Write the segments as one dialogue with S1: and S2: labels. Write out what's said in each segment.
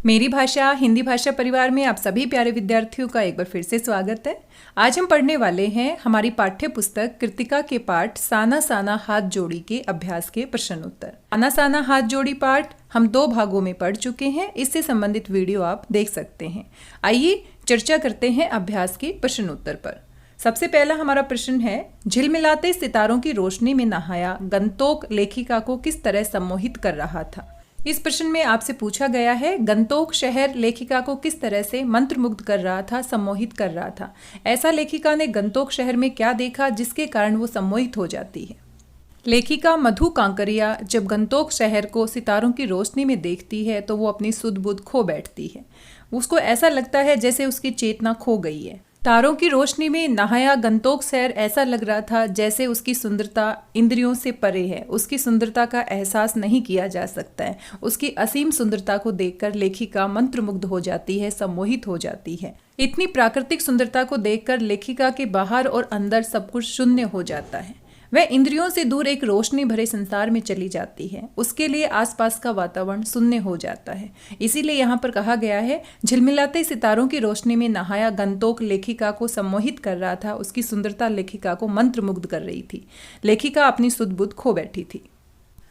S1: मेरी भाषा हिंदी भाषा परिवार में आप सभी प्यारे विद्यार्थियों का एक बार फिर से स्वागत है। आज हम पढ़ने वाले हैं हमारी पाठ्य पुस्तक कृतिका के पाठ साना साना हाथ जोड़ी के अभ्यास के प्रश्न उत्तर। साना साना हाथ जोड़ी पाठ हम 2 भागों में पढ़ चुके हैं। इससे संबंधित वीडियो आप देख सकते हैं। आइए चर्चा करते हैं अभ्यास के प्रश्न उत्तर पर। सबसे पहला हमारा प्रश्न है, झिलमिलाते सितारों की रोशनी में नहाया गंतोक लेखिका को किस तरह सम्मोहित कर रहा था। इस प्रश्न में आपसे पूछा गया है गंतोक शहर लेखिका को किस तरह से मंत्रमुग्ध कर रहा था, सम्मोहित कर रहा था। ऐसा लेखिका ने गंतोक शहर में क्या देखा जिसके कारण वो सम्मोहित हो जाती है। लेखिका मधु कांकरिया जब गंतोक शहर को सितारों की रोशनी में देखती है तो वो अपनी सुध बुध खो बैठती है। उसको ऐसा लगता है जैसे उसकी चेतना खो गई है। तारों की रोशनी में नहाया गंतोक शहर ऐसा लग रहा था जैसे उसकी सुंदरता इंद्रियों से परे है। उसकी सुंदरता का एहसास नहीं किया जा सकता है। उसकी असीम सुंदरता को देखकर लेखिका मंत्रमुग्ध हो जाती है, सम्मोहित हो जाती है। इतनी प्राकृतिक सुंदरता को देखकर लेखिका के बाहर और अंदर सब कुछ शून्य हो जाता है। वह इंद्रियों से दूर एक रोशनी भरे संसार में चली जाती है। उसके लिए आसपास का वातावरण शून्य हो जाता है। इसीलिए यहाँ पर कहा गया है, झिलमिलाते सितारों की रोशनी में नहाया गंतोक लेखिका को सम्मोहित कर रहा था। उसकी सुंदरता लेखिका को मंत्रमुग्ध कर रही थी। लेखिका अपनी सुध बुध खो बैठी थी।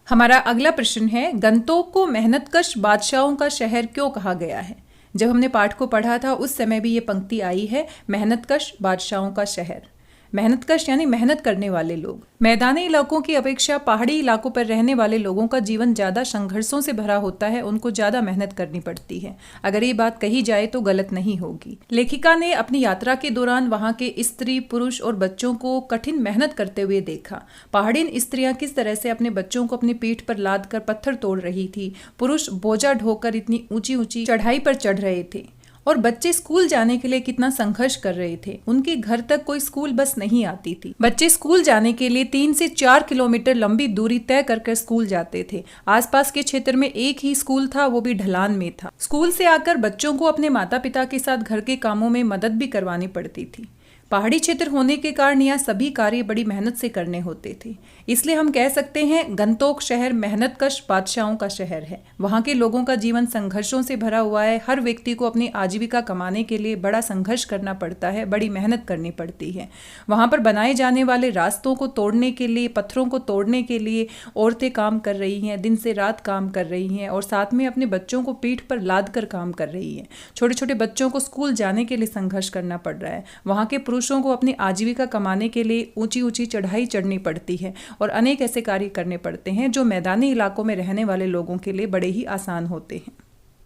S1: हमारा अगला प्रश्न है, गंतोक को मेहनतकश बादशाहों का शहर क्यों कहा गया है। जब हमने पाठ को पढ़ा था उस समय भी ये पंक्ति आई है, मेहनतकश बादशाहों का शहर। मेहनतकश यानी मेहनत करने वाले लोग। मैदानी इलाकों की अपेक्षा पहाड़ी इलाकों पर रहने वाले लोगों का जीवन ज़्यादा संघर्षों से भरा होता है। उनको ज़्यादा मेहनत करनी पड़ती है। अगर ये बात कही जाए तो गलत नहीं होगी। लेखिका ने अपनी यात्रा के दौरान वहाँ के स्त्री, पुरुष और बच्चों को कठिन मेहनत करते हुए देखा। पहाड़ीन स्त्रियां किस तरह से अपने बच्चों को अपनी पीठ पर लाद कर पत्थर तोड़ रही थी। पुरुष बोझा ढोकर इतनी ऊंची ऊंची चढ़ाई पर चढ़ रहे थे और बच्चे स्कूल जाने के लिए कितना संघर्ष कर रहे थे। उनके घर तक कोई स्कूल बस नहीं आती थी। बच्चे स्कूल जाने के लिए 3 से 4 किलोमीटर लंबी दूरी तय कर स्कूल जाते थे। आसपास के क्षेत्र में एक ही स्कूल था, वो भी ढलान में था। स्कूल से आकर बच्चों को अपने माता पिता के साथ घर के कामों में मदद भी करवानी पड़ती थी। पहाड़ी क्षेत्र होने के कारण यहाँ सभी कार्य बड़ी मेहनत से करने होते थे। इसलिए हम कह सकते हैं गंतोक शहर मेहनतकश बादशाहों का शहर है। वहाँ के लोगों का जीवन संघर्षों से भरा हुआ है। हर व्यक्ति को अपनी आजीविका कमाने के लिए बड़ा संघर्ष करना पड़ता है, बड़ी मेहनत करनी पड़ती है। वहाँ पर बनाए जाने वाले रास्तों को तोड़ने के लिए, पत्थरों को तोड़ने के लिए औरतें काम कर रही हैं, दिन से रात काम कर रही हैं और साथ में अपने बच्चों को पीठ पर लाद कर काम कर रही हैं। छोटे छोटे बच्चों को स्कूल जाने के लिए संघर्ष करना पड़ रहा है। वहाँ के पुरुषों को अपनी आजीविका कमाने के लिए ऊंची ऊंची चढ़ाई चढ़नी पड़ती है और अनेक ऐसे कार्य करने पड़ते हैं जो मैदानी इलाकों में रहने वाले लोगों के लिए बड़े ही आसान होते हैं।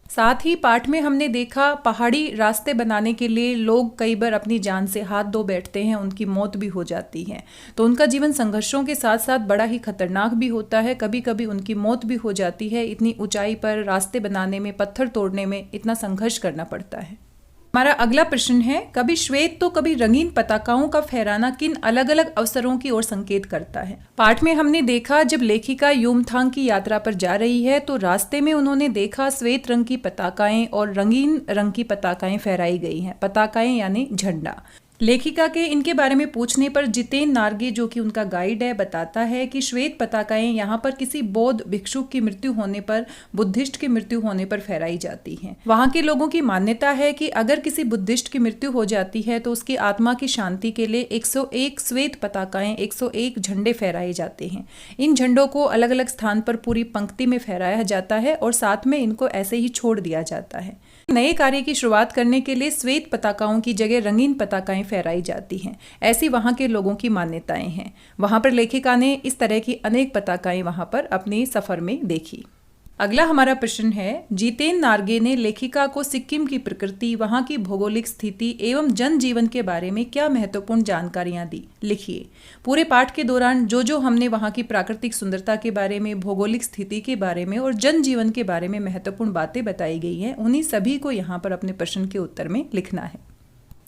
S1: साथ ही पाठ में हमने देखा पहाड़ी रास्ते बनाने के लिए लोग कई बार अपनी जान से हाथ धो बैठते हैं, उनकी मौत भी हो जाती है। तो उनका जीवन संघर्षों के साथ साथ बड़ा ही खतरनाक भी होता है। कभी कभी उनकी मौत भी हो जाती है। इतनी ऊंचाई पर रास्ते बनाने में, पत्थर तोड़ने में इतना संघर्ष करना पड़ता है। हमारा अगला प्रश्न है, कभी श्वेत तो कभी रंगीन पताकाओं का फहराना किन अलग अलग अवसरों की ओर संकेत करता है। पाठ में हमने देखा जब लेखिका युमथांग की यात्रा पर जा रही है तो रास्ते में उन्होंने देखा श्वेत रंग की पताकाएं और रंगीन रंग की पताकाएं फहराई गई हैं। पताकाएं यानी झंडा। लेखिका के इनके बारे में पूछने पर जितेन नार्गे जो कि उनका गाइड है बताता है कि श्वेत पताकाएं यहाँ पर किसी बौद्ध भिक्षुक की मृत्यु होने पर, बुद्धिस्ट की मृत्यु होने पर फहराई जाती हैं। वहाँ के लोगों की मान्यता है कि अगर किसी बुद्धिस्ट की मृत्यु हो जाती है तो उसकी आत्मा की शांति के लिए 101 श्वेत पताकाएं, 101 झंडे फहराए जाते हैं। इन झंडों को अलग अलग स्थान पर पूरी पंक्ति में फहराया जाता है और साथ में इनको ऐसे ही छोड़ दिया जाता है। नए कार्य की शुरुआत करने के लिए श्वेत पताकाओं की जगह रंगीन पताकाएं फहराई जाती हैं। ऐसी वहां के लोगों की मान्यताएं हैं। वहां पर लेखिका ने इस तरह की अनेक पताकाएं वहां पर अपने सफर में देखी। अगला हमारा प्रश्न है, जितेन नार्गे ने लेखिका को सिक्किम की प्रकृति, वहां की भौगोलिक स्थिति एवं जनजीवन के बारे में क्या महत्वपूर्ण जानकारियां दी। लिखिए। पूरे पाठ के दौरान जो हमने वहां की प्राकृतिक सुंदरता के बारे में, भौगोलिक स्थिति के बारे में और जनजीवन के बारे में महत्वपूर्ण बातें बताई गई हैं, उन्हीं सभी को यहाँ पर अपने प्रश्न के उत्तर में लिखना है।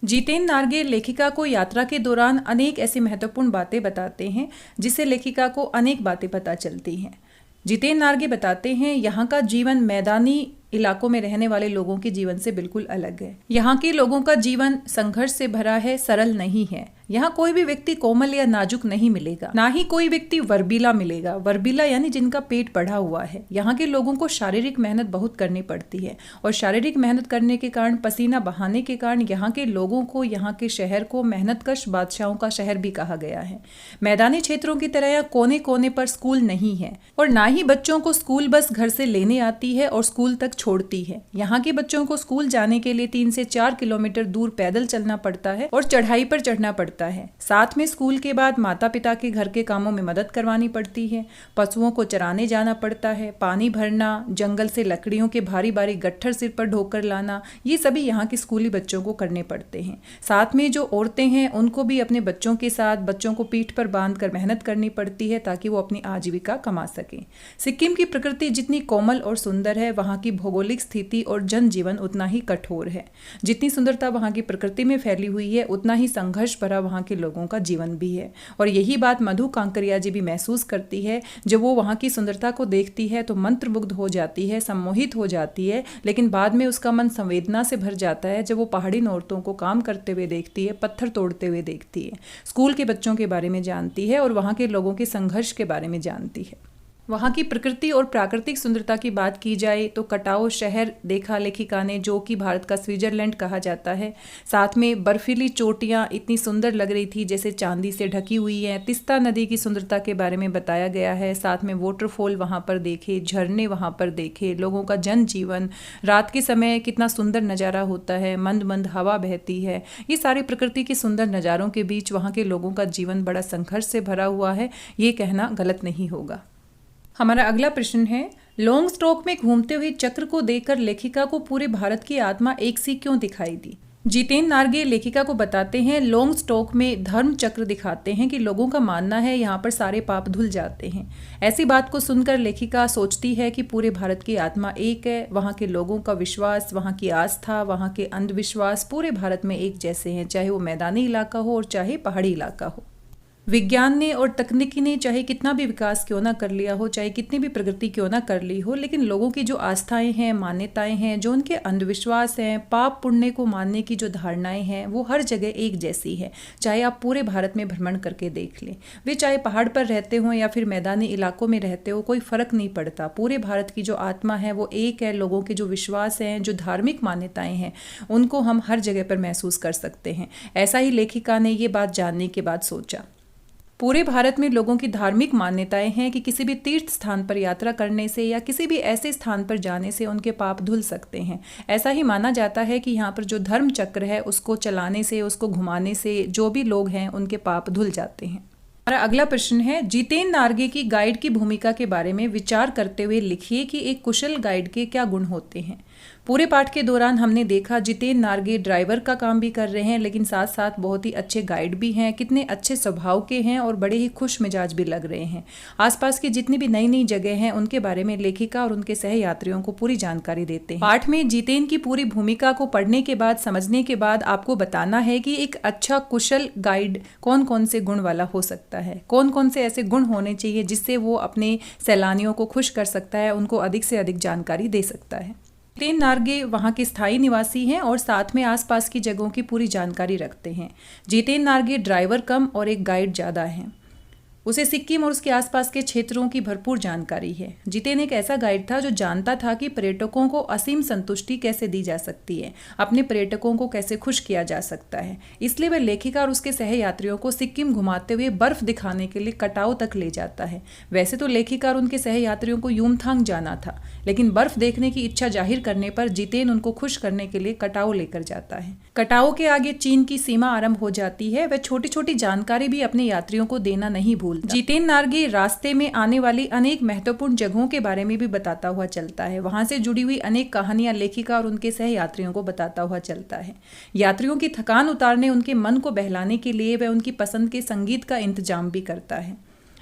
S1: जितेन नार्गे लेखिका को यात्रा के दौरान अनेक ऐसी महत्वपूर्ण बातें बताते हैं जिससे लेखिका को अनेक बातें पता चलती हैं। जितेन नार्गे बताते हैं यहाँ का जीवन मैदानी इलाकों में रहने वाले लोगों के जीवन से बिल्कुल अलग है। यहाँ के लोगों का जीवन संघर्ष से भरा है, सरल नहीं है। यहाँ कोई भी व्यक्ति कोमल या नाजुक नहीं मिलेगा, ना ही कोई व्यक्ति वर्बीला मिलेगा। वर्बीला यानी जिनका पेट बढ़ा हुआ है। यहाँ के लोगों को शारीरिक मेहनत बहुत करनी पड़ती है और शारीरिक मेहनत करने के कारण, पसीना बहाने के कारण यहाँ के लोगों को, यहाँ के शहर को मेहनतकश बादशाहों का शहर भी कहा गया है। मैदानी क्षेत्रों की तरह यहाँ कोने कोने पर स्कूल नहीं है और ना ही बच्चों को स्कूल बस घर से लेने आती है और स्कूल तक छोड़ती है। यहाँ के बच्चों को स्कूल जाने के लिए 3 से 4 किलोमीटर दूर पैदल चलना पड़ता है और चढ़ाई पर चढ़ना पड़ता है। साथ में स्कूल के बाद माता पिता के घर के कामों में मदद करवानी पड़ती है। पशुओं को चराने जाना पड़ता है, पानी भरना, जंगल से लकड़ियों के भारी भारी गट्ठर सिर पर ढोकर लाना, ये सभी यहाँ के स्कूली बच्चों को करने पड़ते हैं। साथ में जो औरतें हैं उनको भी अपने बच्चों के साथ बच्चों को पीठ पर बांधकर मेहनत करनी पड़ती है ताकि वो अपनी आजीविका कमा सकें। सिक्किम की प्रकृति जितनी कोमल और सुंदर है, वहाँ की भौगोलिक स्थिति और जनजीवन उतना ही कठोर है। जितनी सुंदरता वहाँ की प्रकृति में फैली हुई है, उतना ही संघर्ष भरा वहाँ के लोगों का जीवन भी है। और यही बात मधु कांकरिया जी भी महसूस करती है। जब वो वहाँ की सुंदरता को देखती है तो मंत्रमुग्ध हो जाती है, सम्मोहित हो जाती है, लेकिन बाद में उसका मन संवेदना से भर जाता है जब वो पहाड़ी औरतों को काम करते हुए देखती है, पत्थर तोड़ते हुए देखती है, स्कूल के बच्चों के बारे में जानती है और वहाँ के लोगों के संघर्ष के बारे में जानती है। वहाँ की प्रकृति और प्राकृतिक सुंदरता की बात की जाए तो कटाओ शहर देखा लेखिका ने, जो कि भारत का स्विट्जरलैंड कहा जाता है। साथ में बर्फीली चोटियाँ इतनी सुंदर लग रही थी जैसे चांदी से ढकी हुई हैं। तिस्ता नदी की सुंदरता के बारे में बताया गया है। साथ में वाटरफॉल वहाँ पर देखे, झरने वहाँ पर देखे, लोगों का जनजीवन, रात के समय कितना सुंदर नज़ारा होता है, मंद मंद हवा बहती है। ये सारी प्रकृति के सुंदर नज़ारों के बीच वहाँ के लोगों का जीवन बड़ा संघर्ष से भरा हुआ है, ये कहना गलत नहीं होगा। हमारा अगला प्रश्न है, लॉन्ग स्टॉक में घूमते हुए चक्र को देखकर लेखिका को पूरे भारत की आत्मा एक सी क्यों दिखाई दी? जितेन नार्गे लेखिका को बताते हैं, लॉन्ग स्टॉक में धर्म चक्र दिखाते हैं कि लोगों का मानना है यहाँ पर सारे पाप धुल जाते हैं। ऐसी बात को सुनकर लेखिका सोचती है कि पूरे भारत की आत्मा एक है। वहाँ के लोगों का विश्वास, वहाँ की आस्था, वहाँ के अंधविश्वास पूरे भारत में एक जैसे हैं, चाहे वो मैदानी इलाका हो और चाहे पहाड़ी इलाका हो। विज्ञान ने और तकनीकी ने चाहे कितना भी विकास क्यों ना कर लिया हो, चाहे कितनी भी प्रगति क्यों ना कर ली हो, लेकिन लोगों की जो आस्थाएं हैं, मान्यताएं हैं, जो उनके अंधविश्वास हैं, पाप पुण्य को मानने की जो धारणाएं हैं, वो हर जगह एक जैसी है। चाहे आप पूरे भारत में भ्रमण करके देख लें, वे चाहे पहाड़ पर रहते हो या फिर मैदानी इलाकों में रहते हो, कोई फर्क नहीं पड़ता। पूरे भारत की जो आत्मा है वो एक है। लोगों के जो विश्वास हैं, जो धार्मिक मान्यताएं हैं, उनको हम हर जगह पर महसूस कर सकते हैं। ऐसा ही लेखिका ने ये बात जानने के बाद सोचा। पूरे भारत में लोगों की धार्मिक मान्यताएं हैं कि किसी भी तीर्थ स्थान पर यात्रा करने से या किसी भी ऐसे स्थान पर जाने से उनके पाप धुल सकते हैं। ऐसा ही माना जाता है कि यहाँ पर जो धर्म चक्र है उसको चलाने से, उसको घुमाने से जो भी लोग हैं उनके पाप धुल जाते हैं। हमारा अगला प्रश्न है, जितेन नार्गे की गाइड की भूमिका के बारे में विचार करते हुए लिखिए कि एक कुशल गाइड के क्या गुण होते हैं। पूरे पाठ के दौरान हमने देखा जितेन नार्गे ड्राइवर का काम भी कर रहे हैं, लेकिन साथ साथ बहुत ही अच्छे गाइड भी हैं, कितने अच्छे स्वभाव के हैं और बड़े ही खुश मिजाज भी लग रहे हैं। आसपास की जितनी भी नई नई जगह हैं उनके बारे में लेखिका और उनके सहयात्रियों को पूरी जानकारी देते हैं। पाठ में जितेन की पूरी भूमिका को पढ़ने के बाद, समझने के बाद आपको बताना है कि एक अच्छा कुशल गाइड कौन कौन से गुण वाला हो सकता है, कौन कौन से ऐसे गुण होने चाहिए जिससे वो अपने सैलानियों को खुश कर सकता है, उनको अधिक से अधिक जानकारी दे सकता है। जितेन नार्गे वहाँ के स्थायी निवासी हैं और साथ में आसपास की जगहों की पूरी जानकारी रखते हैं। जितेन नार्गे ड्राइवर कम और एक गाइड ज़्यादा हैं। उसे सिक्किम और उसके आसपास के क्षेत्रों की भरपूर जानकारी है। जितेन एक ऐसा गाइड था जो जानता था कि पर्यटकों को असीम संतुष्टि कैसे दी जा सकती है, अपने पर्यटकों को कैसे खुश किया जा सकता है। इसलिए वह लेखिका और उसके सहयात्रियों को सिक्किम घुमाते हुए बर्फ दिखाने के लिए कटाव तक ले जाता है। वैसे तो लेखिका और उनके सहयात्रियों को युमथांग जाना था, लेकिन बर्फ देखने की इच्छा जाहिर करने पर जितेन उनको खुश करने के लिए कटाव लेकर जाता है। कटाव के आगे चीन की सीमा आरंभ हो जाती है। वह छोटी छोटी जानकारी भी अपने यात्रियों को देना नहीं भूलता। जितेन नार्गे रास्ते में आने वाली अनेक महत्वपूर्ण जगहों के बारे में भी बताता हुआ चलता है। वहां से जुड़ी हुई अनेक कहानियां लेखिका और उनके सहयात्रियों को बताता हुआ चलता है। यात्रियों की थकान उतारने, उनके मन को बहलाने के लिए वह उनकी पसंद के संगीत का इंतजाम भी करता है।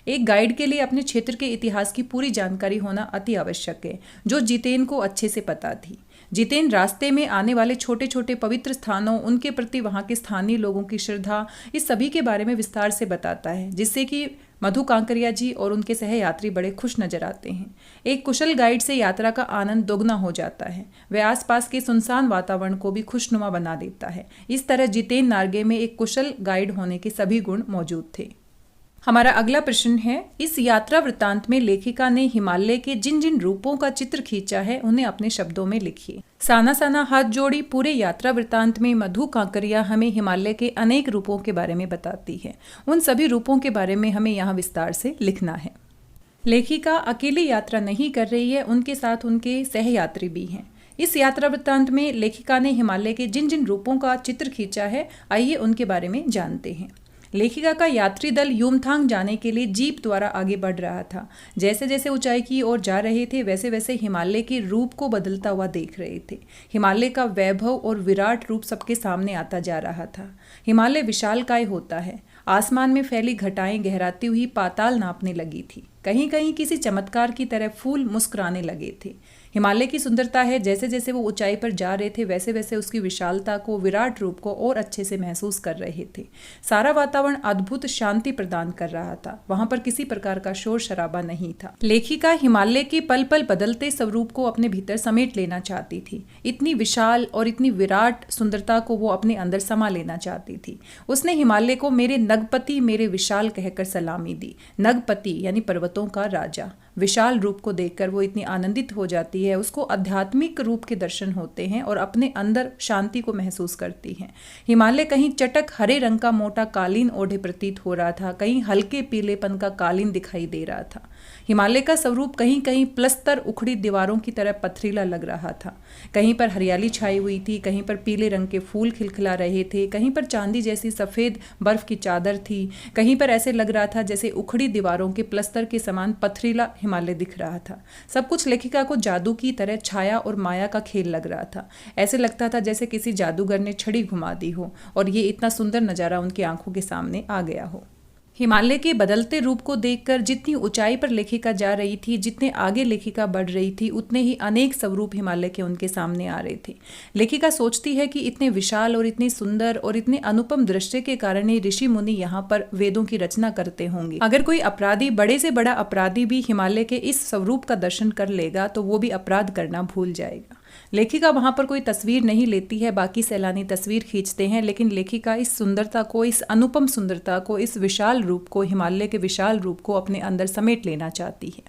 S1: एक गाइड के लिए अपने क्षेत्र के इतिहास की पूरी जानकारी होना अति आवश्यक है, जो जितेन को अच्छे से पता थी। जितेन रास्ते में आने वाले छोटे छोटे पवित्र स्थानों, उनके प्रति वहाँ के स्थानीय लोगों की श्रद्धा, इस सभी के बारे में विस्तार से बताता है, जिससे कि मधु कांकरिया जी और उनके सहयात्री बड़े खुश नजर आते हैं। एक कुशल गाइड से यात्रा का आनंद दोगुना हो जाता है। वह आसपास के सुनसान वातावरण को भी खुशनुमा बना देता है। इस तरह जितेन नार्गे में एक कुशल गाइड होने के सभी गुण मौजूद थे। हमारा अगला प्रश्न है, इस यात्रा वृत्तांत में लेखिका ने हिमालय के जिन जिन रूपों का चित्र खींचा है उन्हें अपने शब्दों में लिखिए। साना साना हाथ जोड़ी पूरे यात्रा वृत्तांत में मधु कांकरिया हमें हिमालय के अनेक रूपों के बारे में बताती है। उन सभी रूपों के बारे में हमें यहाँ विस्तार से लिखना है। लेखिका अकेली यात्रा नहीं कर रही है, उनके साथ उनके सहयात्री भी हैं। इस यात्रा वृत्तांत में लेखिका ने हिमालय के जिन जिन रूपों का चित्र खींचा है, आइए उनके बारे में जानते हैं। लेखिका का यात्री दल युमथांग जाने के लिए जीप द्वारा आगे बढ़ रहा था। जैसे जैसे ऊंचाई की ओर जा रहे थे वैसे वैसे हिमालय के रूप को बदलता हुआ देख रहे थे। हिमालय का वैभव और विराट रूप सबके सामने आता जा रहा था। हिमालय विशालकाय होता है। आसमान में फैली घटाएं गहराती हुई पाताल नापने लगी थी। कहीं कहीं किसी चमत्कार की तरह फूल मुस्कुराने लगे थे। हिमालय की सुंदरता है, जैसे जैसे वो ऊंचाई पर जा रहे थे वैसे वैसे उसकी विशालता को, विराट रूप को और अच्छे से महसूस कर रहे थे। सारा वातावरण अद्भुत शांति प्रदान कर रहा था। वहां पर किसी प्रकार का शोर शराबा नहीं था। लेखिका हिमालय के पल पल बदलते स्वरूप को अपने भीतर समेट लेना चाहती थी। इतनी विशाल और इतनी विराट सुंदरता को वो अपने अंदर समा लेना चाहती थी। उसने हिमालय को मेरे नगपति, मेरे विशाल कहकर सलामी दी। नगपति यानी पर्वतों का राजा। विशाल रूप को देखकर वो इतनी आनंदित हो जाती है। उसको आध्यात्मिक रूप के दर्शन होते हैं और अपने अंदर शांति को महसूस करती हैं। हिमालय कहीं चटक हरे रंग का मोटा कालीन ओढ़े प्रतीत हो रहा था, कहीं हल्के पीलेपन का कालीन दिखाई दे रहा था। हिमालय का स्वरूप कहीं कहीं प्लस्तर उखड़ी दीवारों की तरह पथरीला लग रहा था। कहीं पर हरियाली छाई हुई थी, कहीं पर पीले रंग के फूल खिलखिला रहे थे, कहीं पर चांदी जैसी सफ़ेद बर्फ की चादर थी, कहीं पर ऐसे लग रहा था जैसे उखड़ी दीवारों के प्लस्तर के समान पथरीला हिमालय दिख रहा था। सब कुछ लेखिका को जादू की तरह छाया और माया का खेल लग रहा था। ऐसे लगता था जैसे किसी जादूगर ने छड़ी घुमा दी हो और ये इतना सुंदर नज़ारा उनकी आंखों के सामने आ गया हो। हिमालय के बदलते रूप को देखकर जितनी ऊंचाई पर लेखिका जा रही थी, जितने आगे लेखिका बढ़ रही थी, उतने ही अनेक स्वरूप हिमालय के उनके सामने आ रहे थे। लेखिका सोचती है कि इतने विशाल और इतने सुंदर और इतने अनुपम दृश्य के कारण ही ऋषि मुनि यहाँ पर वेदों की रचना करते होंगे। अगर कोई अपराधी, बड़े से बड़ा अपराधी भी हिमालय के इस स्वरूप का दर्शन कर लेगा तो वो भी अपराध करना भूल जाएगा। लेखिका वहां पर कोई तस्वीर नहीं लेती है, बाकी सैलानी तस्वीर खींचते हैं, लेकिन लेखिका इस सुंदरता को, इस अनुपम सुंदरता को, इस विशाल रूप को, हिमालय के विशाल रूप को अपने अंदर समेट लेना चाहती है।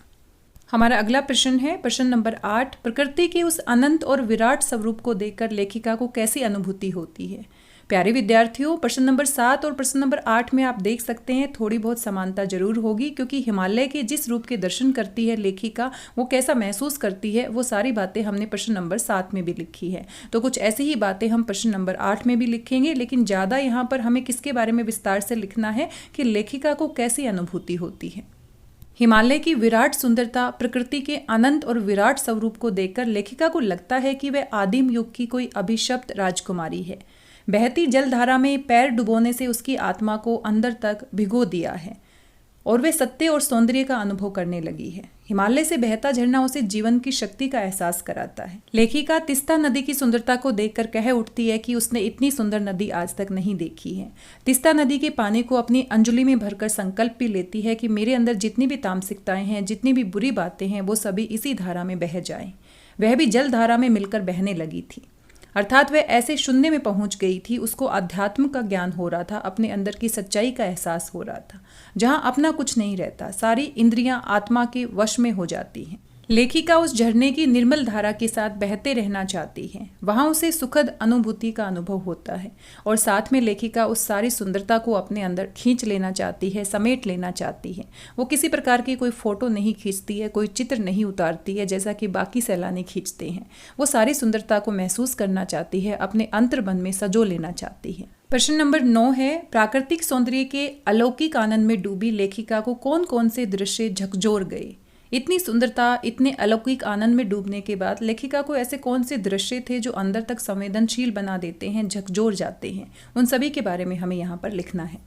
S1: हमारा अगला प्रश्न है, प्रश्न नंबर 8। प्रकृति के उस अनंत और विराट स्वरूप को देखकर लेखिका को कैसी अनुभूति होती है? प्यारे विद्यार्थियों, प्रश्न नंबर 7 और प्रश्न नंबर 8 में आप देख सकते हैं थोड़ी बहुत समानता जरूर होगी, क्योंकि हिमालय के जिस रूप के दर्शन करती है लेखिका, वो कैसा महसूस करती है, वो सारी बातें हमने प्रश्न नंबर 7 में भी लिखी है। तो कुछ ऐसी ही बातें हम प्रश्न नंबर 8 में भी लिखेंगे, लेकिन ज़्यादा यहाँ पर हमें किसके बारे में विस्तार से लिखना है कि लेखिका को कैसी अनुभूति होती है। हिमालय की विराट सुंदरता, प्रकृति के अनंत और विराट स्वरूप को देखकर लेखिका को लगता है कि वह आदिम युग की कोई अभिशप्त राजकुमारी है। बहती जलधारा में पैर डुबोने से उसकी आत्मा को अंदर तक भिगो दिया है और वे सत्य और सौंदर्य का अनुभव करने लगी है। हिमालय से बहता झरना उसे जीवन की शक्ति का एहसास कराता है। लेखिका तिस्ता नदी की सुंदरता को देखकर कह उठती है कि उसने इतनी सुंदर नदी आज तक नहीं देखी है। तिस्ता नदी के पानी को अपनी अंजुलि में भरकर संकल्प भी लेती है कि मेरे अंदर जितनी भी तामसिकताएं हैं, जितनी भी बुरी बातें हैं, वो सभी इसी धारा में बह जाएं। वह भी जल धारा में मिलकर बहने लगी थी, अर्थात वह ऐसे शून्य में पहुंच गई थी। उसको अध्यात्म का ज्ञान हो रहा था, अपने अंदर की सच्चाई का एहसास हो रहा था, जहां अपना कुछ नहीं रहता, सारी इंद्रियां आत्मा के वश में हो जाती हैं। लेखिका उस झरने की निर्मल धारा के साथ बहते रहना चाहती है। वहां उसे सुखद अनुभूति का अनुभव होता है और साथ में लेखिका उस सारी सुंदरता को अपने अंदर खींच लेना चाहती है, समेट लेना चाहती है। वो किसी प्रकार की कोई फोटो नहीं खींचती है, कोई चित्र नहीं उतारती है जैसा कि बाकी सैलानी खींचते हैं। वो सारी सुंदरता को महसूस करना चाहती है, अपने अंतर्मन में सजो लेना चाहती है। प्रश्न नंबर 9 है, प्राकृतिक सौंदर्य के अलौकिक आनंद में डूबी लेखिका को कौन कौन से दृश्य झकझोर गए? इतनी सुंदरता, इतने अलौकिक आनंद में डूबने के बाद लेखिका को ऐसे कौन से दृश्य थे जो अंदर तक संवेदनशील बना देते हैं, झकझोर जाते हैं? उन सभी के बारे में हमें यहाँ पर लिखना है।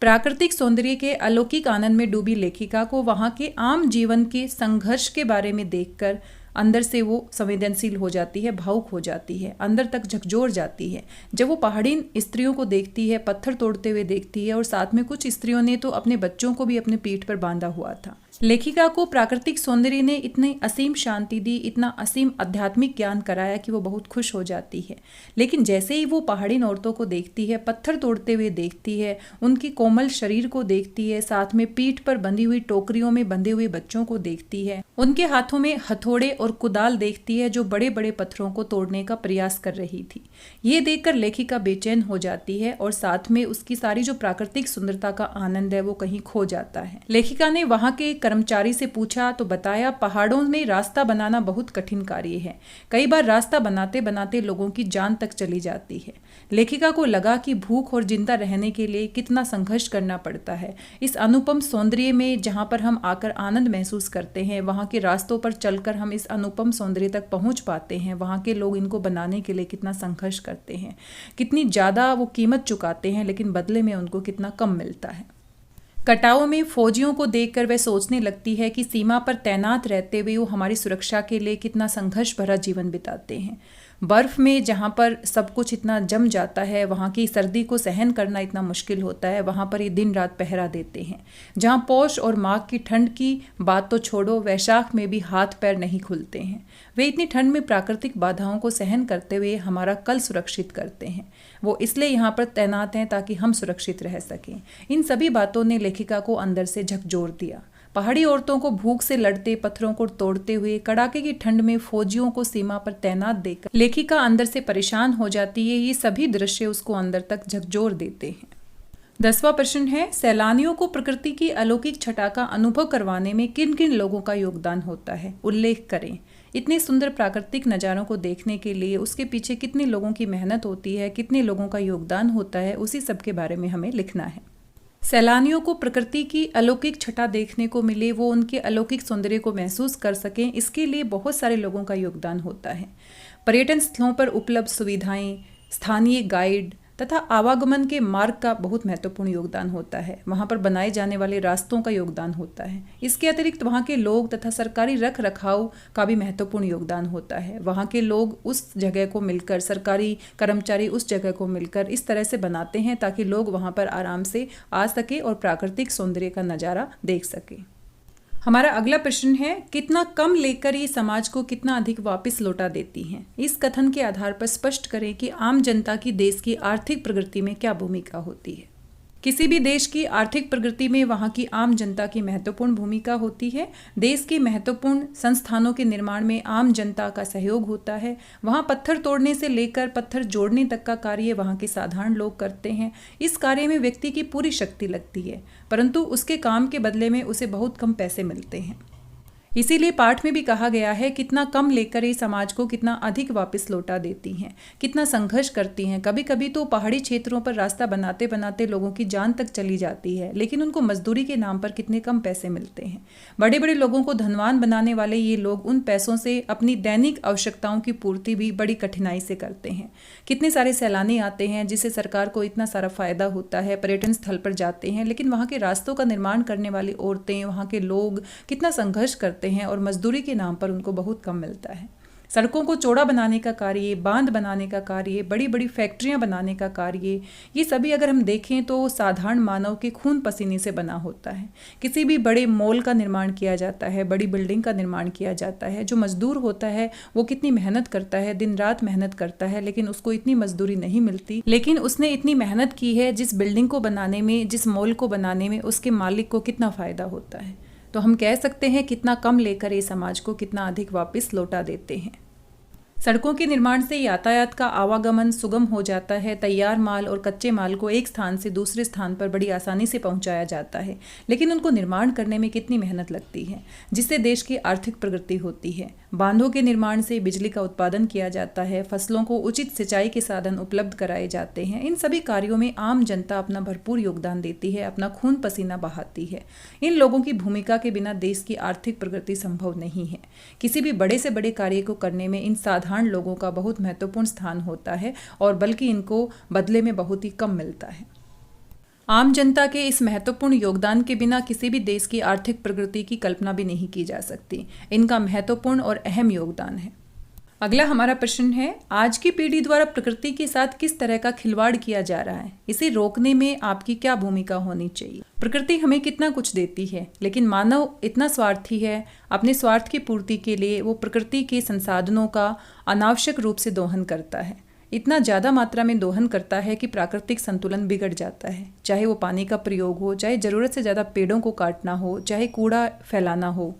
S1: प्राकृतिक सौंदर्य के अलौकिक आनंद में डूबी लेखिका को वहाँ के आम जीवन के संघर्ष के बारे में देखकर अंदर से वो संवेदनशील हो जाती है, भावुक हो जाती है, अंदर तक झकझोर जाती है जब वो पहाड़ी स्त्रियों को देखती है, पत्थर तोड़ते हुए देखती है। और साथ में कुछ स्त्रियों ने तो अपने बच्चों को भी अपने पीठ पर बांधा हुआ था। लेखिका को प्राकृतिक सौंदर्य ने इतनी असीम शांति दी, इतना असीम आध्यात्मिक ज्ञान कराया कि वो बहुत खुश हो जाती है। लेकिन जैसे ही वो पहाड़ी औरतों को देखती है, पत्थर तोड़ते हुए देखती है, उनकी कोमल शरीर को देखती है, साथ में पीठ पर बंधी हुई टोकरियों में बंधे हुए बच्चों को देखती है, उनके हाथों में हथौड़े और कुदाल देखती है जो बड़े बड़े पत्थरों को तोड़ने का प्रयास कर रही थी। ये देखकर लेखिका बेचैन हो जाती है और साथ में उसकी सारी जो प्राकृतिक सुंदरता का आनंद है वो कहीं खो जाता है। लेखिका ने वहां के कर्मचारी से पूछा तो बताया, पहाड़ों में रास्ता बनाना बहुत कठिन कार्य है। कई बार रास्ता बनाते बनाते लोगों की जान तक चली जाती है। लेखिका को लगा कि भूख और जिंदा रहने के लिए कितना संघर्ष करना पड़ता है। इस अनुपम सौंदर्य में जहां पर हम आकर आनंद महसूस करते हैं, वहां के रास्तों पर चलकर हम इस अनुपम सौंदर्य तक पहुंच पाते हैं। वहां के लोग इनको बनाने के लिए कितना संघर्ष करते हैं, कितनी ज्यादा वो कीमत चुकाते हैं, लेकिन बदले में उनको कितना कम मिलता है। कटाओं में फौजियों को देखकर वह सोचने लगती है कि सीमा पर तैनात रहते हुए वो हमारी सुरक्षा के लिए कितना संघर्ष भरा जीवन बिताते हैं। बर्फ में जहाँ पर सब कुछ इतना जम जाता है, वहाँ की सर्दी को सहन करना इतना मुश्किल होता है, वहाँ पर ये दिन रात पहरा देते हैं। जहाँ पौष और माघ की ठंड की बात तो छोड़ो, वैशाख में भी हाथ पैर नहीं खुलते हैं। वे इतनी ठंड में प्राकृतिक बाधाओं को सहन करते हुए हमारा कल सुरक्षित करते हैं। वो इसलिए यहाँ पर तैनात हैं ताकि हम सुरक्षित रह सकें। इन सभी बातों ने लेखिका को अंदर से झकझोर दिया। पहाड़ी औरतों को भूख से लड़ते, पत्थरों को तोड़ते हुए, कड़ाके की ठंड में फौजियों को सीमा पर तैनात देखकर लेखिका अंदर से परेशान हो जाती है। ये सभी दृश्य उसको अंदर तक झकझोर देते हैं। 10वां प्रश्न है, सैलानियों को प्रकृति की अलौकिक छटा का अनुभव करवाने में किन किन लोगों का योगदान होता है, उल्लेख करें। इतने सुंदर प्राकृतिक नज़ारों को देखने के लिए उसके पीछे कितने लोगों की मेहनत होती है, कितने लोगों का योगदान होता है, उसी सब के बारे में हमें लिखना है। सैलानियों को प्रकृति की अलौकिक छटा देखने को मिले, वो उनके अलौकिक सौंदर्य को महसूस कर सकें, इसके लिए बहुत सारे लोगों का योगदान होता है। पर्यटन स्थलों पर उपलब्ध सुविधाएं, स्थानीय गाइड तथा आवागमन के मार्ग का बहुत महत्वपूर्ण योगदान होता है। वहाँ पर बनाए जाने वाले रास्तों का योगदान होता है। इसके अतिरिक्त वहाँ के लोग तथा सरकारी रख रखाव का भी महत्वपूर्ण योगदान होता है। वहाँ के लोग उस जगह को मिलकर, सरकारी कर्मचारी उस जगह को मिलकर इस तरह से बनाते हैं ताकि लोग वहाँ पर आराम से आ सके और प्राकृतिक सौंदर्य का नज़ारा देख सके। हमारा अगला प्रश्न है, कितना कम लेकर ये समाज को कितना अधिक वापस लौटा देती हैं। इस कथन के आधार पर स्पष्ट करें कि आम जनता की देश की आर्थिक प्रगति में क्या भूमिका होती है। किसी भी देश की आर्थिक प्रगति में वहाँ की आम जनता की महत्वपूर्ण भूमिका होती है। देश के महत्वपूर्ण संस्थानों के निर्माण में आम जनता का सहयोग होता है। वहाँ पत्थर तोड़ने से लेकर पत्थर जोड़ने तक का कार्य वहाँ के साधारण लोग करते हैं। इस कार्य में व्यक्ति की पूरी शक्ति लगती है, परंतु उसके काम के बदले में उसे बहुत कम पैसे मिलते हैं। इसीलिए पाठ में भी कहा गया है, कितना कम लेकर ये समाज को कितना अधिक वापस लौटा देती हैं, कितना संघर्ष करती हैं। कभी कभी तो पहाड़ी क्षेत्रों पर रास्ता बनाते बनाते लोगों की जान तक चली जाती है, लेकिन उनको मजदूरी के नाम पर कितने कम पैसे मिलते हैं। बड़े बड़े लोगों को धनवान बनाने वाले ये लोग उन पैसों से अपनी दैनिक आवश्यकताओं की पूर्ति भी बड़ी कठिनाई से करते हैं। कितने सारे सैलानी आते हैं जिससे सरकार को इतना सारा फायदा होता है, पर्यटन स्थल पर जाते हैं, लेकिन वहाँ के रास्तों का निर्माण करने वाली औरतें, वहाँ के लोग कितना संघर्ष करते हैं और मजदूरी के नाम पर उनको बहुत कम मिलता है। सड़कों को चौड़ा बनाने का कार्य, बांध बनाने का कार्य, बड़ी बड़ी फैक्ट्रियां बनाने का कार्य, ये सभी अगर हम देखें तो साधारण मानव के खून पसीने से बना होता है। किसी भी बड़े मॉल का निर्माण किया जाता है, बड़ी बिल्डिंग का निर्माण किया जाता है, जो मजदूर होता है वो कितनी मेहनत करता है, दिन रात मेहनत करता है, लेकिन उसको इतनी मजदूरी नहीं मिलती। लेकिन उसने इतनी मेहनत की है, जिस बिल्डिंग को बनाने में, जिस मॉल को बनाने में उसके मालिक को कितना फायदा होता है। तो हम कह सकते हैं कितना कम लेकर ये समाज को कितना अधिक वापस लौटा देते हैं। सड़कों के निर्माण से यातायात का आवागमन सुगम हो जाता है। तैयार माल और कच्चे माल को एक स्थान से दूसरे स्थान पर बड़ी आसानी से पहुंचाया जाता है, लेकिन उनको निर्माण करने में कितनी मेहनत लगती है, जिससे देश की आर्थिक प्रगति होती है। बांधों के निर्माण से बिजली का उत्पादन किया जाता है, फसलों को उचित सिंचाई के साधन उपलब्ध कराए जाते हैं। इन सभी कार्यों में आम जनता अपना भरपूर योगदान देती है, अपना खून पसीना बहाती है। इन लोगों की भूमिका के बिना देश की आर्थिक प्रगति संभव नहीं है। किसी भी बड़े से बड़े कार्य को करने में इन साधारण लोगों का बहुत महत्वपूर्ण स्थान होता है, और बल्कि इनको बदले में बहुत ही कम मिलता है। आम जनता के इस महत्वपूर्ण योगदान के बिना किसी भी देश की आर्थिक प्रगति की कल्पना भी नहीं की जा सकती। इनका महत्वपूर्ण और अहम योगदान है। अगला हमारा प्रश्न है, आज की पीढ़ी द्वारा प्रकृति के साथ किस तरह का खिलवाड़ किया जा रहा है? इसे रोकने में आपकी क्या भूमिका होनी चाहिए? प्रकृति हमें कितना कुछ देती है, लेकिन मानव इतना स्वार्थी है, अपने स्वार्थ की पूर्ति के लिए वो प्रकृति के संसाधनों का अनावश्यक रूप से दोहन करता है। इतना ज़्यादा मात्रा में दोहन करता है कि प्राकृतिक संतुलन बिगड़ जाता है। चाहे वो पानी का प्रयोग हो, चाहे ज़रूरत से ज़्यादा पेड़ों को काटना हो, चाहे कूड़ा फैलाना हो।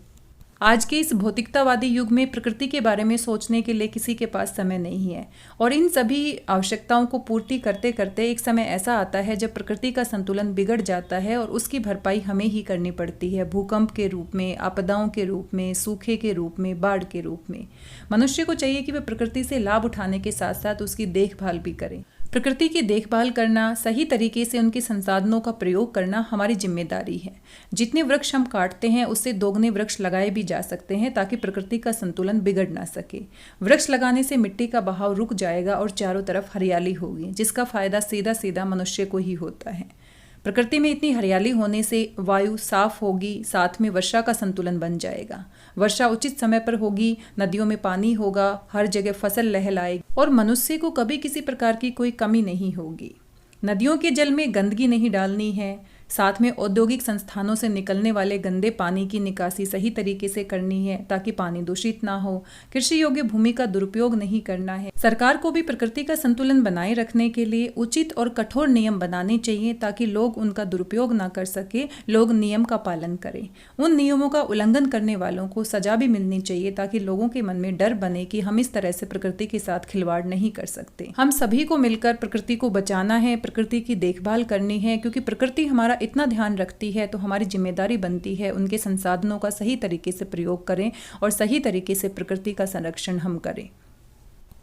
S1: आज के इस भौतिकतावादी युग में प्रकृति के बारे में सोचने के लिए किसी के पास समय नहीं है, और इन सभी आवश्यकताओं को पूर्ति करते करते एक समय ऐसा आता है जब प्रकृति का संतुलन बिगड़ जाता है और उसकी भरपाई हमें ही करनी पड़ती है, भूकंप के रूप में, आपदाओं के रूप में, सूखे के रूप में, बाढ़ के रूप में। मनुष्य को चाहिए कि वह प्रकृति से लाभ उठाने के साथ साथ उसकी देखभाल भी करे। प्रकृति की देखभाल करना, सही तरीके से उनके संसाधनों का प्रयोग करना हमारी जिम्मेदारी है। जितने वृक्ष हम काटते हैं उससे दोगुने वृक्ष लगाए भी जा सकते हैं ताकि प्रकृति का संतुलन बिगड़ ना सके। वृक्ष लगाने से मिट्टी का बहाव रुक जाएगा और चारों तरफ हरियाली होगी, जिसका फायदा सीधा सीधा मनुष्य को ही होता है। प्रकृति में इतनी हरियाली होने से वायु साफ होगी, साथ में वर्षा का संतुलन बन जाएगा। वर्षा उचित समय पर होगी, नदियों में पानी होगा, हर जगह फसल लहलाएगी और मनुष्य को कभी किसी प्रकार की कोई कमी नहीं होगी। नदियों के जल में गंदगी नहीं डालनी है, साथ में औद्योगिक संस्थानों से निकलने वाले गंदे पानी की निकासी सही तरीके से करनी है ताकि पानी दूषित ना हो। कृषि योग्य भूमि का दुरुपयोग नहीं करना है। सरकार को भी प्रकृति का संतुलन बनाए रखने के लिए उचित और कठोर नियम बनाने चाहिए ताकि लोग उनका दुरुपयोग ना कर सके, लोग नियम का पालन करें। उन नियमों का उल्लंघन करने वालों को सजा भी मिलनी चाहिए ताकि लोगों के मन में डर बने कि हम इस तरह से प्रकृति के साथ खिलवाड़ नहीं कर सकते। हम सभी को मिलकर प्रकृति को बचाना है, प्रकृति की देखभाल करनी है, क्योंकि प्रकृति हमारा इतना ध्यान रखती है तो हमारी जिम्मेदारी बनती है उनके संसाधनों का सही तरीके से प्रयोग करें और सही तरीके से प्रकृति का संरक्षण हम करें।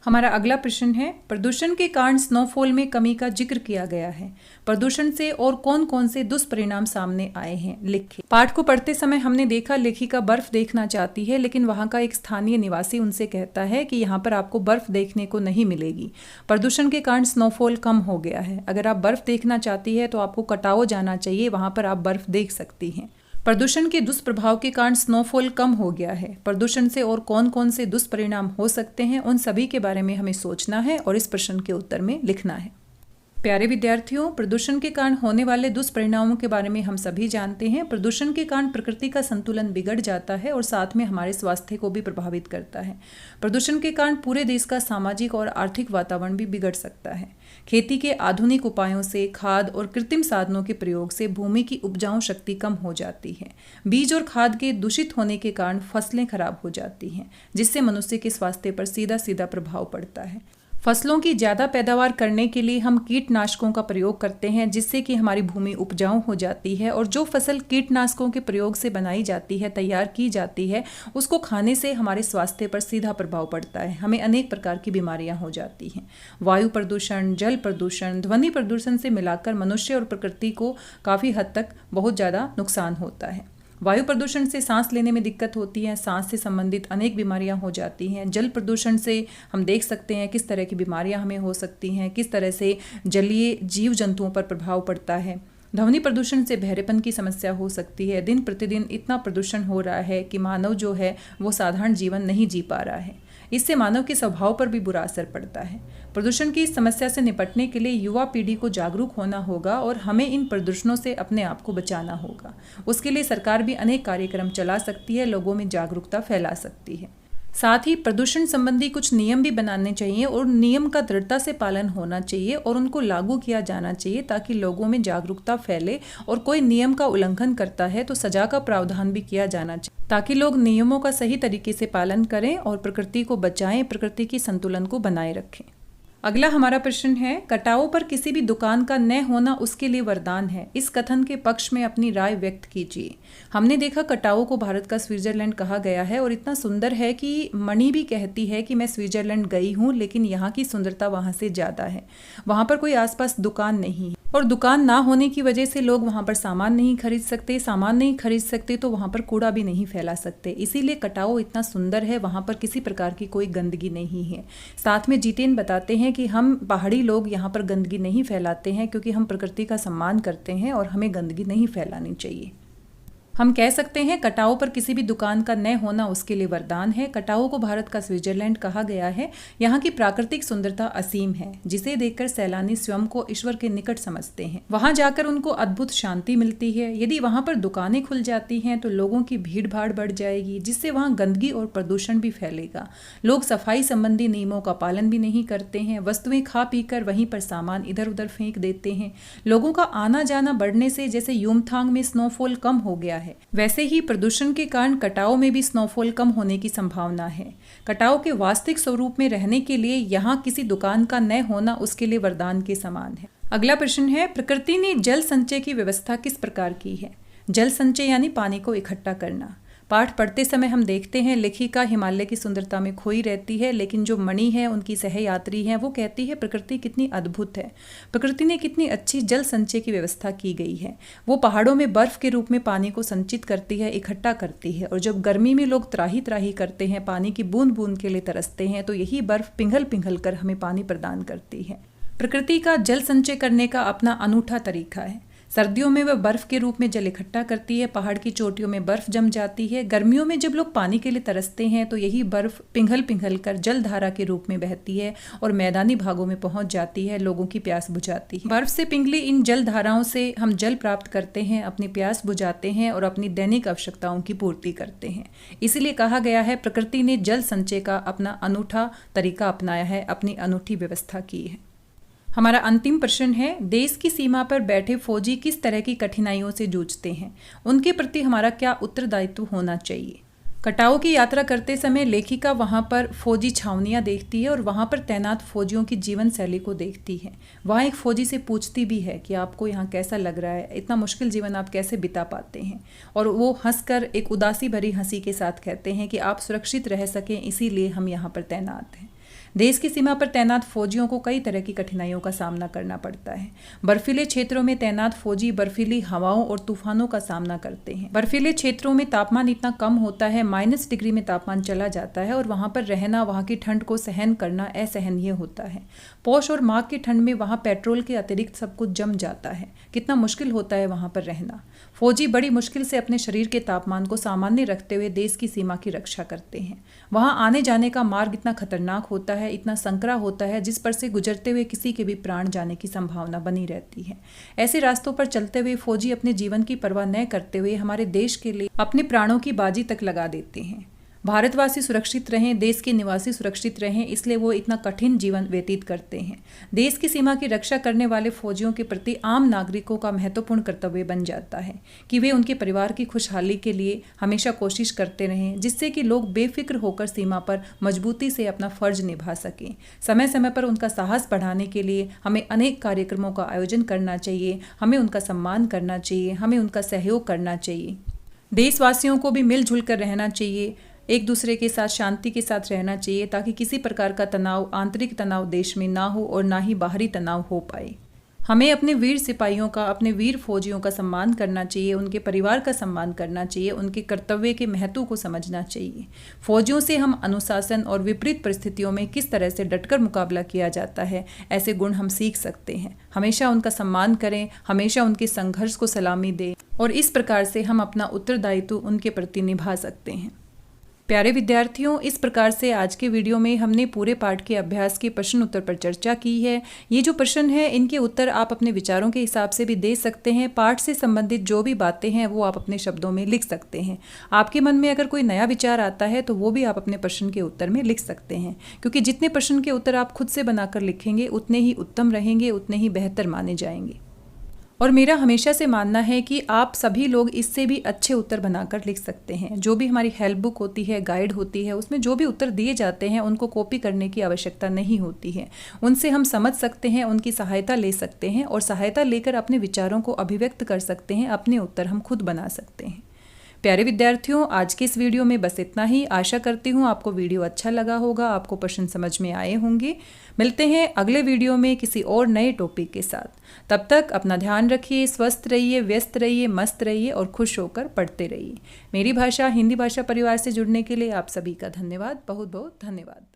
S1: हमारा अगला प्रश्न है, प्रदूषण के कारण स्नोफॉल में कमी का जिक्र किया गया है। प्रदूषण से और कौन कौन से दुष्परिणाम सामने आए हैं, लिखें। पाठ को पढ़ते समय हमने देखा लेखिका बर्फ देखना चाहती है, लेकिन वहां का एक स्थानीय निवासी उनसे कहता है कि यहाँ पर आपको बर्फ देखने को नहीं मिलेगी। प्रदूषण के कारण स्नोफॉल कम हो गया है। अगर आप बर्फ देखना चाहती है तो आपको कटाओ जाना चाहिए, वहां पर आप बर्फ देख सकती हैं। प्रदूषण के दुष्प्रभाव के कारण स्नोफॉल कम हो गया है। प्रदूषण से और कौन कौन से दुष्परिणाम हो सकते हैं, उन सभी के बारे में हमें सोचना है और इस प्रश्न के उत्तर में लिखना है। प्यारे विद्यार्थियों, प्रदूषण के कारण होने वाले दुष्परिणामों के बारे में हम सभी जानते हैं। प्रदूषण के कारण प्रकृति का संतुलन बिगड़ जाता है और साथ में हमारे स्वास्थ्य को भी प्रभावित करता है। प्रदूषण के कारण पूरे देश का सामाजिक और आर्थिक वातावरण भी बिगड़ सकता है। खेती के आधुनिक उपायों से, खाद और कृत्रिम साधनों के प्रयोग से भूमि की उपजाऊ शक्ति कम हो जाती है। बीज और खाद के दूषित होने के कारण फसलें खराब हो जाती हैं, जिससे मनुष्य के स्वास्थ्य पर सीधा सीधा प्रभाव पड़ता है। फसलों की ज़्यादा पैदावार करने के लिए हम कीटनाशकों का प्रयोग करते हैं, जिससे कि हमारी भूमि उपजाऊ हो जाती है और जो फसल कीटनाशकों के प्रयोग से बनाई जाती है, तैयार की जाती है, उसको खाने से हमारे स्वास्थ्य पर सीधा प्रभाव पड़ता है। हमें अनेक प्रकार की बीमारियां हो जाती हैं। वायु प्रदूषण, जल प्रदूषण, ध्वनि प्रदूषण से मिलाकर मनुष्य और प्रकृति को काफ़ी हद तक बहुत ज़्यादा नुकसान होता है। वायु प्रदूषण से सांस लेने में दिक्कत होती है, सांस से संबंधित अनेक बीमारियां हो जाती हैं। जल प्रदूषण से हम देख सकते हैं किस तरह की बीमारियां हमें हो सकती हैं, किस तरह से जलीय जीव जंतुओं पर प्रभाव पड़ता है। ध्वनि प्रदूषण से बहरेपन की समस्या हो सकती है। दिन प्रतिदिन इतना प्रदूषण हो रहा है कि मानव जो है वो साधारण जीवन नहीं जी पा रहा है। इससे मानव के स्वभाव पर भी बुरा असर पड़ता है। प्रदूषण की इस समस्या से निपटने के लिए युवा पीढ़ी को जागरूक होना होगा और हमें इन प्रदूषणों से अपने आप को बचाना होगा। उसके लिए सरकार भी अनेक कार्यक्रम चला सकती है, लोगों में जागरूकता फैला सकती है। साथ ही प्रदूषण संबंधी कुछ नियम भी बनाने चाहिए और नियम का दृढ़ता से पालन होना चाहिए और उनको लागू किया जाना चाहिए ताकि लोगों में जागरूकता फैले और कोई नियम का उल्लंघन करता है तो सजा का प्रावधान भी किया जाना चाहिए ताकि लोग नियमों का सही तरीके से पालन करें और प्रकृति को बचाएं, प्रकृति की संतुलन को बनाए रखें। अगला हमारा प्रश्न है, कटाओ पर किसी भी दुकान का न होना उसके लिए वरदान है। इस कथन के पक्ष में अपनी राय व्यक्त कीजिए। हमने देखा कटाओ को भारत का स्विट्जरलैंड कहा गया है और इतना सुंदर है कि मणि भी कहती है कि मैं स्विट्जरलैंड गई हूँ, लेकिन यहाँ की सुंदरता वहाँ से ज़्यादा है। वहाँ पर कोई आसपास दुकान नहीं है। और दुकान ना होने की वजह से लोग वहाँ पर सामान नहीं खरीद सकते तो वहाँ पर कूड़ा भी नहीं फैला सकते। इसीलिए कटाओ इतना सुंदर है, वहाँ पर किसी प्रकार की कोई गंदगी नहीं है। साथ में जितेन बताते हैं कि हम पहाड़ी लोग यहाँ पर गंदगी नहीं फैलाते हैं क्योंकि हम प्रकृति का सम्मान करते हैं और हमें गंदगी नहीं फैलानी चाहिए। हम कह सकते हैं कटाओ पर किसी भी दुकान का न होना उसके लिए वरदान है। कटाओ को भारत का स्विट्जरलैंड कहा गया है। यहाँ की प्राकृतिक सुंदरता असीम है, जिसे देखकर सैलानी स्वयं को ईश्वर के निकट समझते हैं। वहाँ जाकर उनको अद्भुत शांति मिलती है। यदि वहाँ पर दुकानें खुल जाती हैं तो लोगों की भीड़ भाड़ बढ़ जाएगी, जिससे वहाँ गंदगी और प्रदूषण भी फैलेगा। लोग सफाई संबंधी नियमों का पालन भी नहीं करते हैं। वस्तुएं खा पी कर वहीं पर सामान इधर उधर फेंक देते हैं। लोगों का आना जाना बढ़ने से जैसे युमथांग में स्नोफॉल कम हो गया है, वैसे ही प्रदूषण के कारण कटाओ में भी स्नोफॉल कम होने की संभावना है। कटाओ के वास्तविक स्वरूप में रहने के लिए यहाँ किसी दुकान का न होना उसके लिए वरदान के समान है। अगला प्रश्न है, प्रकृति ने जल संचय की व्यवस्था किस प्रकार की है? जल संचय यानी पानी को इकट्ठा करना। पाठ पढ़ते समय हम देखते हैं लेखिका हिमालय की सुंदरता में खोई रहती है, लेकिन जो मणि है, उनकी सहयात्री है, वो कहती है प्रकृति कितनी अद्भुत है, प्रकृति ने कितनी अच्छी जल संचय की व्यवस्था की गई है। वो पहाड़ों में बर्फ के रूप में पानी को संचित करती है, इकट्ठा करती है, और जब गर्मी में लोग त्राही त्राही करते हैं, पानी की बूंद बूंद के लिए तरसते हैं, तो यही बर्फ पिघल पिघल कर हमें पानी प्रदान करती है। प्रकृति का जल संचय करने का अपना अनूठा तरीका है। सर्दियों में वह बर्फ के रूप में जल इकट्ठा करती है, पहाड़ की चोटियों में बर्फ जम जाती है। गर्मियों में जब लोग पानी के लिए तरसते हैं तो यही बर्फ पिघल पिघल कर जल धारा के रूप में बहती है और मैदानी भागों में पहुंच जाती है, लोगों की प्यास बुझाती है। बर्फ से पिघली इन जल धाराओं से हम जल प्राप्त करते हैं, अपनी प्यास बुझाते हैं और अपनी दैनिक आवश्यकताओं की पूर्ति करते हैं। इसलिए कहा गया है प्रकृति ने जल संचय का अपना अनूठा तरीका अपनाया है, अपनी अनूठी व्यवस्था की है। हमारा अंतिम प्रश्न है, देश की सीमा पर बैठे फौजी किस तरह की कठिनाइयों से जूझते हैं? उनके प्रति हमारा क्या उत्तरदायित्व होना चाहिए? कटाओ की यात्रा करते समय लेखिका वहां पर फौजी छावनियां देखती है और वहां पर तैनात फौजियों की जीवन शैली को देखती है। वहां एक फौजी से पूछती भी है कि आपको यहाँ कैसा लग रहा है, इतना मुश्किल जीवन आप कैसे बिता पाते हैं? और वो हंसकर एक उदासी भरी हंसी के साथ कहते हैं कि आप सुरक्षित रह सकें, इसीलिए हम यहाँ पर तैनात हैं। देश की सीमा पर तैनात फौजियों को कई तरह की कठिनाइयों का सामना करना पड़ता है। बर्फीले क्षेत्रों में तैनात फौजी बर्फीली हवाओं और तूफानों का सामना करते हैं। बर्फीले क्षेत्रों में तापमान इतना कम होता है, -डिग्री में तापमान चला जाता है, और वहां पर रहना, वहां की ठंड को सहन करना असहनीय होता है। पौष और माघ की ठंड में वहां पेट्रोल के अतिरिक्त सब कुछ जम जाता है। कितना मुश्किल होता है वहां पर रहना। फौजी बड़ी मुश्किल से अपने शरीर के तापमान को सामान्य रखते हुए देश की सीमा की रक्षा करते हैं। वहां आने जाने का मार्ग इतना खतरनाक होता है, इतना संकरा होता है, जिस पर से गुजरते हुए किसी के भी प्राण जाने की संभावना बनी रहती है। ऐसे रास्तों पर चलते हुए फौजी अपने जीवन की परवाह न करते हुए हमारे देश के लिए अपने प्राणों की बाजी तक लगा देते हैं। भारतवासी सुरक्षित रहें, देश के निवासी सुरक्षित रहें, इसलिए वो इतना कठिन जीवन व्यतीत करते हैं। देश की सीमा की रक्षा करने वाले फौजियों के प्रति आम नागरिकों का महत्वपूर्ण कर्तव्य बन जाता है कि वे उनके परिवार की खुशहाली के लिए हमेशा कोशिश करते रहें, जिससे कि लोग बेफिक्र होकर सीमा पर मजबूती से अपना फर्ज निभा सकें। समय समय पर उनका साहस बढ़ाने के लिए हमें अनेक कार्यक्रमों का आयोजन करना चाहिए, हमें उनका सम्मान करना चाहिए, हमें उनका सहयोग करना चाहिए। देशवासियों को भी मिलजुल कर रहना चाहिए, एक दूसरे के साथ शांति के साथ रहना चाहिए, ताकि किसी प्रकार का तनाव, आंतरिक तनाव देश में ना हो और ना ही बाहरी तनाव हो पाए। हमें अपने वीर सिपाहियों का, अपने वीर फौजियों का सम्मान करना चाहिए, उनके परिवार का सम्मान करना चाहिए, उनके कर्तव्य के महत्व को समझना चाहिए। फौजियों से हम अनुशासन और विपरीत परिस्थितियों में किस तरह से डटकर मुकाबला किया जाता है, ऐसे गुण हम सीख सकते हैं। हमेशा उनका सम्मान करें, हमेशा उनके संघर्ष को सलामी दें, और इस प्रकार से हम अपना उत्तरदायित्व उनके प्रति निभा सकते हैं। प्यारे विद्यार्थियों, इस प्रकार से आज के वीडियो में हमने पूरे पाठ के अभ्यास के प्रश्न उत्तर पर चर्चा की है। ये जो प्रश्न है, इनके उत्तर आप अपने विचारों के हिसाब से भी दे सकते हैं। पाठ से संबंधित जो भी बातें हैं वो आप अपने शब्दों में लिख सकते हैं। आपके मन में अगर कोई नया विचार आता है तो वो भी आप अपने प्रश्न के उत्तर में लिख सकते हैं, क्योंकि जितने प्रश्न के उत्तर आप खुद से बनाकर लिखेंगे उतने ही उत्तम रहेंगे, उतने ही बेहतर माने जाएंगे। और मेरा हमेशा से मानना है कि आप सभी लोग इससे भी अच्छे उत्तर बनाकर लिख सकते हैं। जो भी हमारी हेल्प बुक होती है, गाइड होती है, उसमें जो भी उत्तर दिए जाते हैं उनको कॉपी करने की आवश्यकता नहीं होती है। उनसे हम समझ सकते हैं, उनकी सहायता ले सकते हैं और सहायता लेकर अपने विचारों को अभिव्यक्त कर सकते हैं, अपने उत्तर हम खुद बना सकते हैं। प्यारे विद्यार्थियों, आज के इस वीडियो में बस इतना ही। आशा करती हूँ आपको वीडियो अच्छा लगा होगा, आपको प्रश्न समझ में आए होंगे। मिलते हैं अगले वीडियो में किसी और नए टॉपिक के साथ। तब तक अपना ध्यान रखिए, स्वस्थ रहिए, व्यस्त रहिए, मस्त रहिए और खुश होकर पढ़ते रहिए। मेरी भाषा हिंदी भाषा परिवार से जुड़ने के लिए आप सभी का धन्यवाद, बहुत बहुत धन्यवाद।